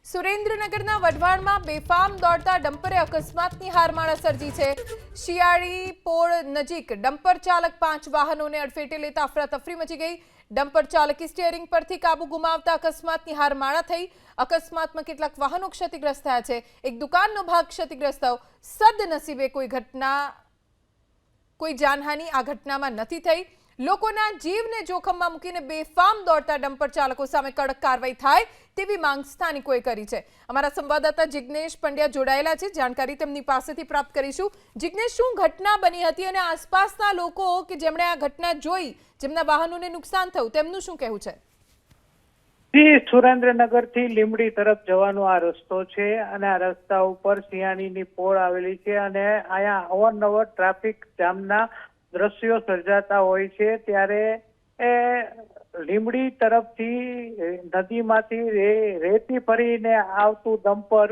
સુરેન્દ્રનગરના વઢવાણમાં બેફામ દોડતા ડમ્પરે અકસ્માતની હારમાળા સર્જી છે। શિયાળી પોળ નજીક ડમ્પર ચાલક 5 વાહનોને અડફેટે લેતા અફરાતફરી મચી ગઈ। ડમ્પર ચાલકે સ્ટીયરિંગ પરથી કાબુ ગુમાવતા અકસ્માતની હારમાળા થઈ। અકસ્માતમાં કેટલાક વાહનો ક્ષતિગ્રસ્ત થયા છે। એક દુકાનનો ભાગ ક્ષતિગ્રસ્ત થયો। સદનસીબે કોઈ જાનહાનિ આ ઘટનામાં નથી થઈ। લોકોના જીવને જોખમમાં મૂકીને બેફામ દોડતા ડમ્પર ચાલકો સામે કડક કાર્યવાહી થાય તેવી માંગ સ્થાનિકોએ કરી છે। અમારા સંવાદદાતા જિગ્નેશ પંડ્યા જોડાયેલા છે, જાણકારી તેમની પાસેથી પ્રાપ્ત કરીશું। જિગ્નેશ, શું ઘટના બની હતી અને આસપાસના લોકો કે જેમણે આ ઘટના જોઈ, જેમના વાહનોને નુકસાન થયું, તેમનું શું કહેવું છે? સુરેન્દ્રનગર થી લીંબડી તરફ જવાનો આ રસ્તો છે અને આ રસ્તા ઉપર શિયાળીની પોળ આવેલી છે અને અહીંયા અવારનવાર ટ્રાફિક જામના દ્રશ્યો સર્જાતા હોય છે। ત્યારે લીંબડી તરફથી નદીમાંથી રેતી ભરીને આવતું ડમ્પર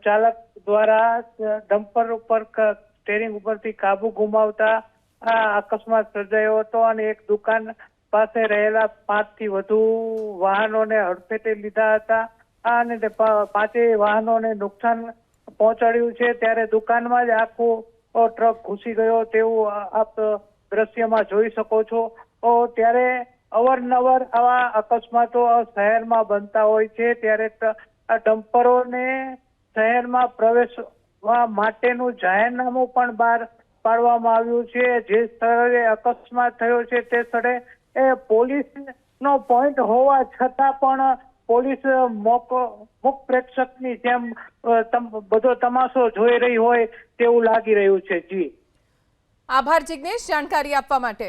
ચાલક દ્વારા ડમ્પર ઉપર સ્ટીયરિંગ ઉપરથી કાબુ ગુમાવતા આ અકસ્માત સર્જાયો હતો અને એક દુકાન પાસે રહેલા 5 થી વધુ વાહનોને અડફેટે લીધા હતા અને 5 વાહનોને નુકસાન પહોંચાડ્યું છે। ત્યારે દુકાનમાં જ આખું ટ્રક ઘૂસી ગયો તેવું આપ દ્રશ્યમાં જોઈ શકો છો। ત્યારે અવારનવાર આવા અકસ્માતો શહેરમાં બનતા હોય છે। ત્યારે આ ડમ્પરોને શહેરમાં પ્રવેશવા માટેનું જાહેરનામું પણ બહાર પાડવામાં આવ્યું છે। જે સ્થળે અકસ્માત થયો છે તે સ્થળે પોલીસનો પોઈન્ટ હોવા છતાં પણ પોલીસ મૂક પ્રેક્ષકની જેમ બધો તમાશો જોઈ રહી હોય તેવું લાગી રહ્યું છે। જી, આભાર જિગ્નેશ, જાણકારી આપવા માટે।